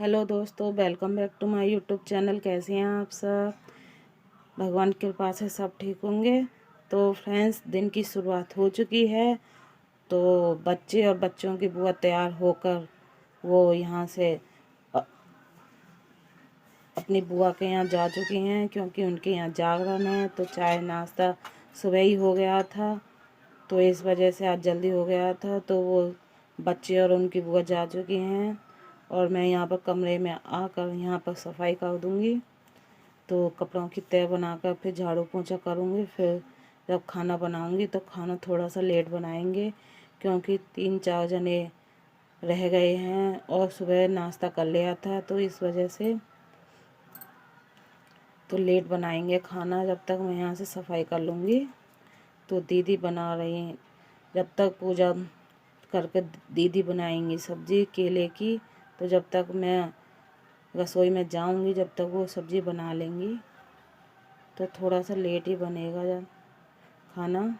Hello दोस्तों, welcome back to my YouTube channel. कैसे हैं आप सब? भगवान की कृपा से सब ठीक होंगे। तो फ्रेंड्स, दिन की शुरुआत हो चुकी है। तो बच्चे और बच्चों की बुआ तैयार होकर वो यहाँ से अ- अपनी बुआ के यहाँ जा चुकी हैं, क्योंकि उनके यहाँ जागरण है। तो चाय नाश्ता सुबह ही हो गया था, तो इस वजह से आज जल्दी हो गया था। तो वो बच्चे और उनकी बुआ जा चुकी हैं और मैं यहाँ पर कमरे में आकर यहाँ पर सफाई कर दूँगी। तो कपड़ों की तह बनाकर फिर झाड़ू पोंछा करूँगी। फिर जब खाना बनाऊँगी तो खाना थोड़ा सा लेट बनाएंगे, क्योंकि 3-4 जने रह गए हैं और सुबह नाश्ता कर लिया था, तो इस वजह से तो लेट बनाएंगे खाना। जब तक मैं यहाँ से सफाई कर लूँगी। तो दीदी बना रही हैं, जब तक पूजा करके दीदी बनाएंगी सब्जी केले की। तो जब तक मैं रसोई में जाऊंगी, जब तक वो सब्जी बना लेंगी। तो थोड़ा सा लेट ही बनेगा जब खाना।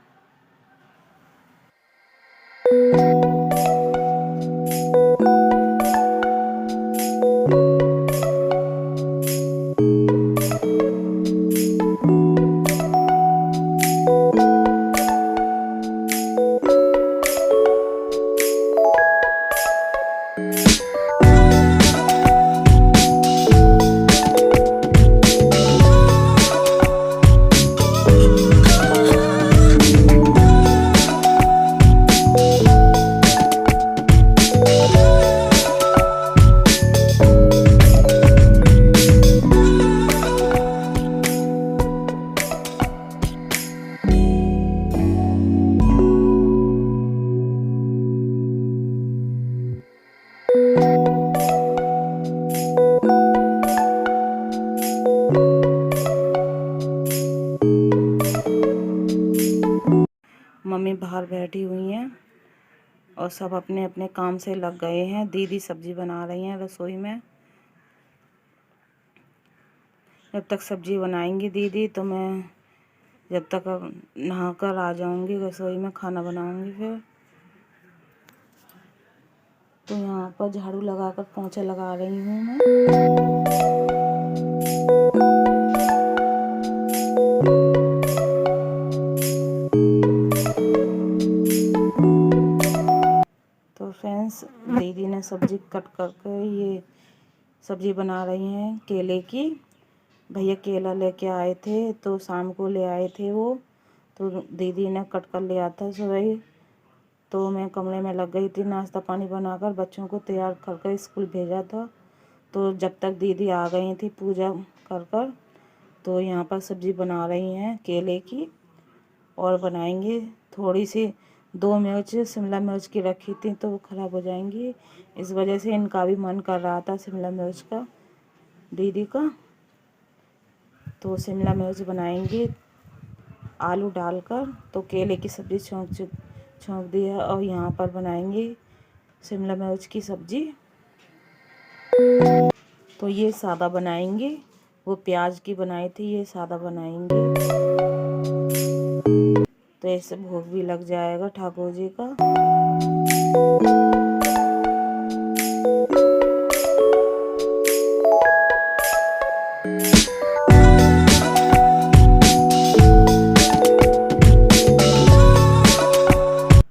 मम्मी बाहर बैठी हुई हैं और सब अपने अपने काम से लग गए हैं। दीदी सब्जी बना रही हैं रसोई में। जब तक सब्जी बनाएंगी दीदी, तो मैं जब तक नहाकर आ जाऊंगी रसोई में, खाना बनाऊंगी। फिर तो यहाँ पर झाड़ू लगाकर पोंछा लगा रही हूँ मैं। तो फ्रेंड्स, दीदी ने सब्जी कट करके ये सब्जी बना रही हैं केले की। भैया केला लेके आए थे, तो शाम को ले आए थे वो। तो दीदी ने कट कर लिया था सुबह ही। तो मैं कमरे में लग गई थी, नाश्ता पानी बनाकर बच्चों को तैयार करके स्कूल भेजा था। तो जब तक दीदी आ गई थी पूजा कर कर, तो यहाँ पर सब्जी बना रही हैं केले की। और बनाएंगे थोड़ी सी 2 मिर्च शिमला मिर्च की रखी थी, तो वो ख़राब हो जाएंगी। इस वजह से इनका भी मन कर रहा था शिमला मिर्च का, दीदी का। तो शिमला मिर्च बनाएंगे आलू डालकर। तो केले की सब्ज़ी छोंक दी है और यहाँ पर बनाएंगे शिमला मिर्च की सब्ज़ी। तो ये सादा बनाएंगे, वो प्याज की बनाई थी, ये सादा बनाएंगे। तो ऐसे भोग भी लग जाएगा ठाकुर जी का।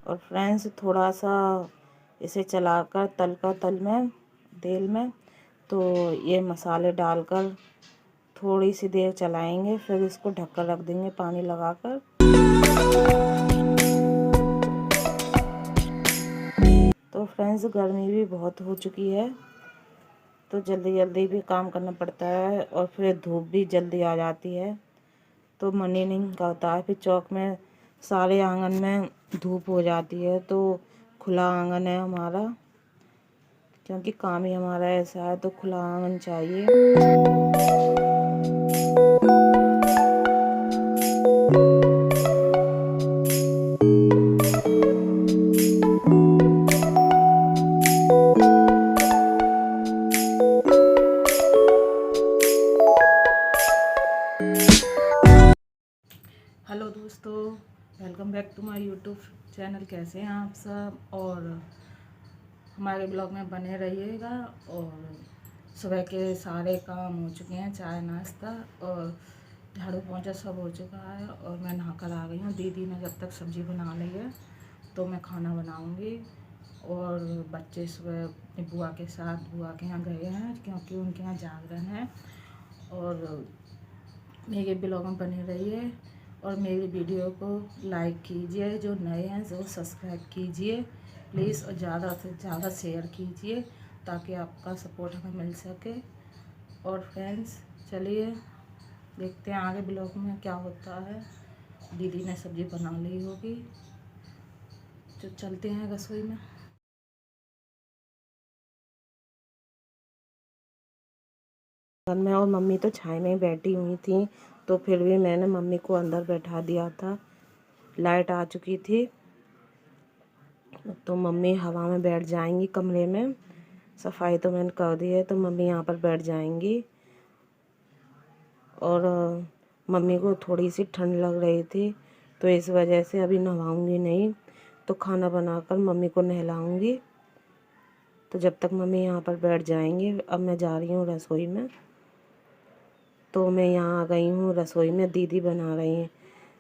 और फ्रेंड्स, थोड़ा सा इसे चलाकर तल में तेल में, तो ये मसाले डालकर थोड़ी सी देर चलाएंगे। फिर इसको ढककर रख देंगे पानी लगाकर। तो फ्रेंड्स, गर्मी भी बहुत हो चुकी है, तो जल्दी जल्दी भी काम करना पड़ता है। और फिर धूप भी जल्दी आ जाती है, तो मन ही नहीं करता है। फिर चौक में सारे आंगन में धूप हो जाती है। तो खुला आंगन है हमारा, क्योंकि काम ही हमारा ऐसा है, तो खुला आंगन चाहिए। हेलो दोस्तों, welcome back to my YouTube channel. कैसे हैं आप सब? और हमारे ब्लॉग में बने रहिएगा। और सुबह के सारे काम हो चुके हैं, चाय नाश्ता और झाड़ू पोंछा सब हो चुका है और मैं नहा कर आ गई हूँ। दीदी ने जब तक सब्ज़ी बना ली है तो मैं खाना बनाऊँगी। और बच्चे सुबह अपनी बुआ के साथ बुआ के यहाँ गए हैं क्योंकि उनके यहाँ जागरण है। और मेरे ब्लॉग में बने रहिए और मेरी वीडियो को लाइक कीजिए, जो नए हैं वो सब्सक्राइब कीजिए प्लीज़, और ज़्यादा से ज़्यादा शेयर कीजिए ताकि आपका सपोर्ट हमें मिल सके। और फ्रेंड्स चलिए देखते हैं आगे ब्लॉग में क्या होता है। दीदी ने सब्ज़ी बना ली होगी तो चलते हैं रसोई में। मैं और मम्मी तो छाई में बैठी हुई थी, तो फिर भी मैंने मम्मी को अंदर बैठा दिया था। लाइट आ चुकी थी तो मम्मी हवा में बैठ जाएंगी कमरे में। सफाई तो मैंने कर दी है तो मम्मी यहाँ पर बैठ जाएंगी। और मम्मी को थोड़ी सी ठंड लग रही थी तो इस वजह से अभी नहलाऊंगी नहीं, तो खाना बनाकर मम्मी को नहलाऊंगी। तो जब तक मम्मी यहाँ पर बैठ जाएंगी, अब मैं जा रही हूँ रसोई में। तो मैं यहाँ आ गई हूँ रसोई में, दीदी बना रही हैं।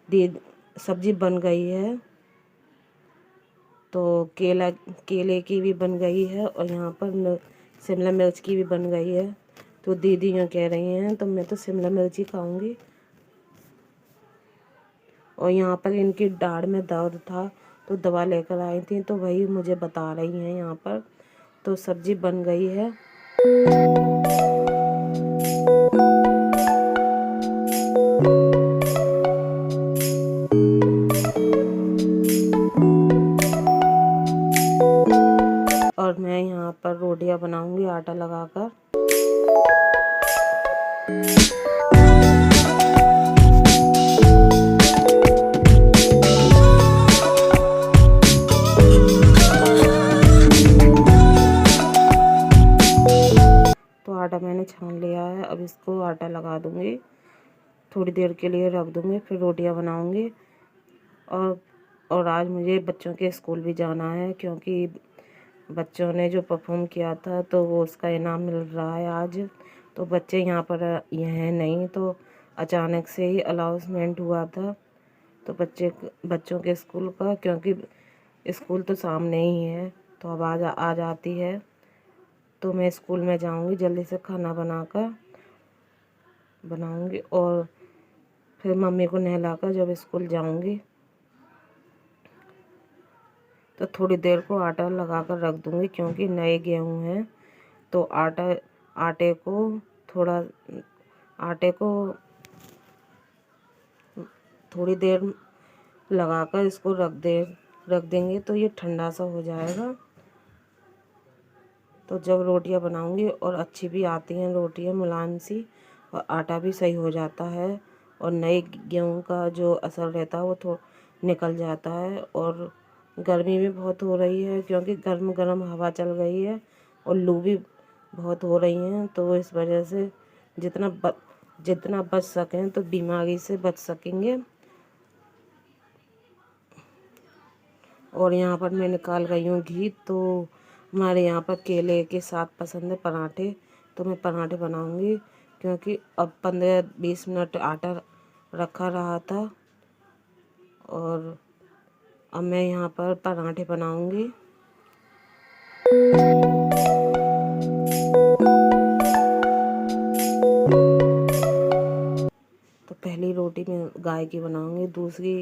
दीदी सब्ज़ी बन गई है तो केले की भी बन गई है और यहाँ पर शिमला मिर्च की भी बन गई है। तो दीदी यूँ कह रही हैं तो मैं तो शिमला मिर्च ही खाऊंगी। और यहाँ पर इनकी दाढ़ में दर्द था तो दवा लेकर आई थी, तो वही मुझे बता रही हैं यहाँ पर। तो सब्ज़ी बन गई है। और मैं यहाँ पर रोटियां बनाऊंगी आटा लगाकर। तो आटा मैंने छान लिया है, अब इसको आटा लगा दूंगी, थोड़ी देर के लिए रख दूंगी, फिर रोटियां बनाऊंगी। और आज मुझे बच्चों के स्कूल भी जाना है क्योंकि बच्चों ने जो परफॉर्म किया था तो वो उसका इनाम मिल रहा है आज। तो बच्चे यहाँ पर ये हैं नहीं, तो अचानक से ही अनाउंसमेंट हुआ था तो बच्चों के स्कूल का, क्योंकि स्कूल तो सामने ही है तो अब आ जाती है। तो मैं स्कूल में जाऊंगी, जल्दी से खाना बनाऊंगी और फिर मम्मी को नहलाकर जब स्कूल जाऊंगी तो थोड़ी देर को आटा लगाकर रख दूंगी क्योंकि नए गेहूँ हैं तो आटे को थोड़ी देर लगाकर इसको रख देंगे तो ये ठंडा सा हो जाएगा। तो जब रोटियां बनाऊंगी और अच्छी भी आती हैं रोटियां मुलायम सी, और आटा भी सही हो जाता है और नए गेहूं का जो असर रहता है वो निकल जाता है। और गर्मी भी बहुत हो रही है क्योंकि गर्म गर्म हवा चल गई है और लू भी बहुत हो रही हैं, तो इस वजह से जितना बच सकें तो बीमारी से बच सकेंगे। और यहाँ पर मैं निकाल रही हूँ घी। तो हमारे यहाँ पर केले के साथ पसंद है पराठे, तो मैं पराठे बनाऊँगी क्योंकि अब 15-20 मिनट आटा रखा रहा था और अब मैं यहाँ पर पराठे बनाऊँगी। तो पहली रोटी मैं गाय की बनाऊँगी, दूसरी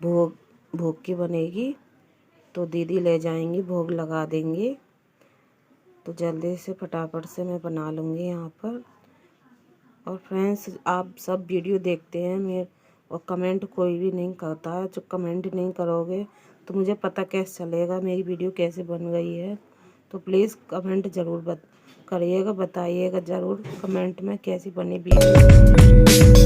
भोग की बनेगी, तो दीदी ले जाएंगी भोग लगा देंगे। तो जल्दी से फटाफट से मैं बना लूँगी यहाँ पर। और फ्रेंड्स आप सब वीडियो देखते हैं मेरे और कमेंट कोई भी नहीं करता है, जो कमेंट नहीं करोगे तो मुझे पता कैसे चलेगा मेरी वीडियो कैसे बन गई है। तो प्लीज़ कमेंट ज़रूर करिएगा, बताइएगा ज़रूर कमेंट में कैसी बनी वीडियो।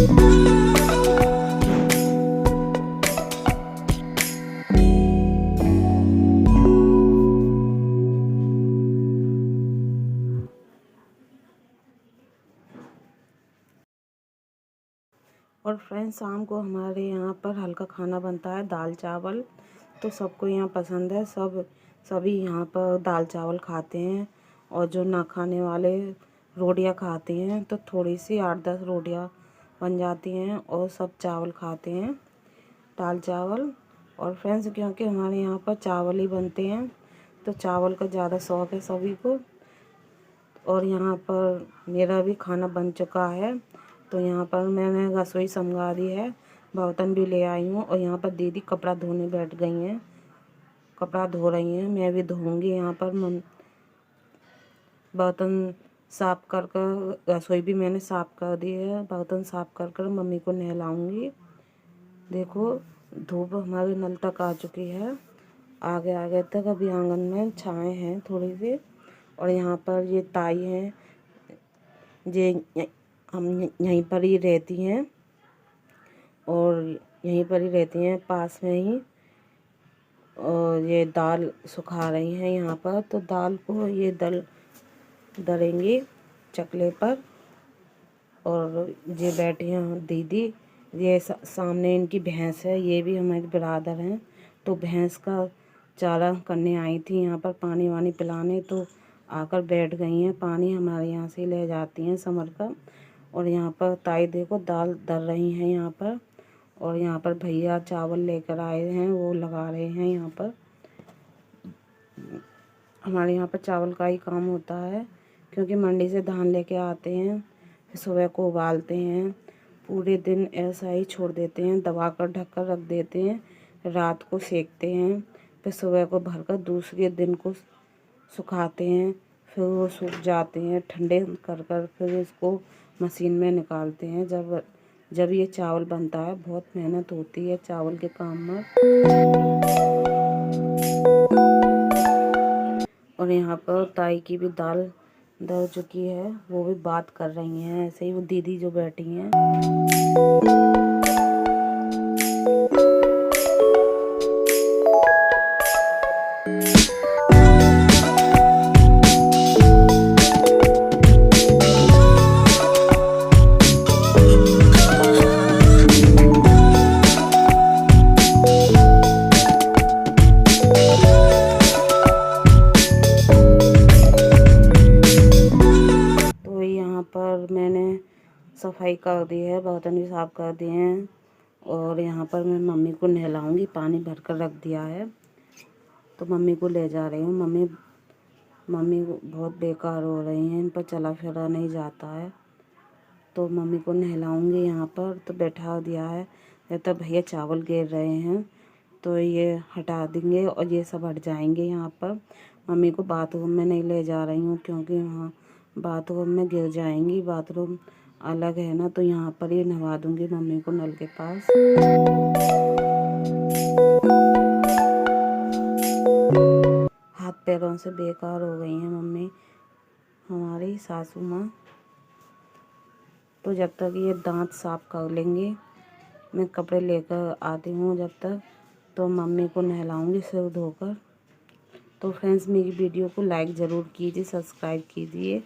और फ्रेंड्स शाम को हमारे यहाँ पर हल्का खाना बनता है, दाल चावल, तो सबको यहाँ पसंद है। सभी यहाँ पर दाल चावल खाते हैं और जो ना खाने वाले रोटियां खाते हैं तो थोड़ी सी 8-10 रोटियां बन जाती हैं और सब चावल खाते हैं, दाल चावल। और फ्रेंड्स क्योंकि हमारे यहाँ पर चावल ही बनते हैं तो चावल का ज़्यादा शौक़ है सभी को। और यहाँ पर मेरा भी खाना बन चुका है तो यहाँ पर मैंने रसोई समझा दी है, बर्तन भी ले आई हूँ। और यहाँ पर दीदी कपड़ा धोने बैठ गई हैं, कपड़ा धो रही हैं, मैं भी धोऊंगी। यहाँ पर बर्तन साफ़ कर कर रसोई भी मैंने साफ़ कर दी है, बर्तन साफ़ कर कर मम्मी को नहलाऊंगी। देखो धूप हमारे नल तक आ चुकी है, आगे आगे तक। अभी आंगन में छाएं हैं थोड़ी सी। और यहाँ पर ये ताई हैं, ये हम यहीं पर ही रहती हैं और यहीं पर ही रहती हैं पास में ही। और ये दाल सुखा रही हैं यहाँ पर, तो दाल को ये दलेंगी चकले पर। और ये बैठी हैं दीदी, ये सामने इनकी भैंस है, ये भी हमारे बिरादर हैं। तो भैंस का चारा करने आई थी यहाँ पर, पानी वानी पिलाने, तो आकर बैठ गई हैं। पानी हमारे यहाँ से ले जाती हैं समर का। और यहाँ पर ताई देखो दाल दल रही हैं यहाँ पर। और यहाँ पर भैया चावल लेकर आए हैं, वो लगा रहे हैं यहाँ पर। हमारे यहाँ पर चावल का ही काम होता है क्योंकि मंडी से धान लेके आते हैं, फिर सुबह को उबालते हैं, पूरे दिन ऐसा ही छोड़ देते हैं, दबा कर ढक कर रख देते हैं, रात को सेकते हैं, फिर सुबह को भरकर दूसरे दिन को सुखाते हैं। फिर वो सूख जाते हैं, ठंडे कर कर फिर इसको मशीन में निकालते हैं। जब ये चावल बनता है, बहुत मेहनत होती है चावल के काम में। और यहाँ पर ताई की भी दाल दल चुकी है, वो भी बात कर रही हैं ऐसे ही, वो दीदी जो बैठी हैं। पर मैंने सफाई कर दी है, बर्तन भी साफ़ कर दिए हैं। और यहाँ पर मैं मम्मी को नहलाऊंगी, पानी भर कर रख दिया है तो मम्मी को ले जा रही हूँ। मम्मी बहुत बेकार हो रही हैं, इन पर चला फिरा नहीं जाता है, तो मम्मी को नहलाऊंगी यहाँ पर। तो बैठा दिया है, जब तक भैया चावल गिर रहे हैं तो ये हटा देंगे और ये सब हट जाएंगे। यहाँ पर मम्मी को बाथरूम में नहीं ले जा रही हूँ क्योंकि वहाँ बाथरूम में गिर जाएंगी, बाथरूम अलग है ना, तो यहाँ पर ही नहवा दूँगी मम्मी को नल के पास। हाथ पैरों से बेकार हो गई हैं मम्मी हमारी सासू माँ। तो जब तक ये दांत साफ कर लेंगे, मैं कपड़े लेकर आती हूँ जब तक, तो मम्मी को नहलाऊँगी सिर धोकर। तो फ्रेंड्स मेरी वीडियो को लाइक ज़रूर कीजिए, सब्सक्राइब कीजिए।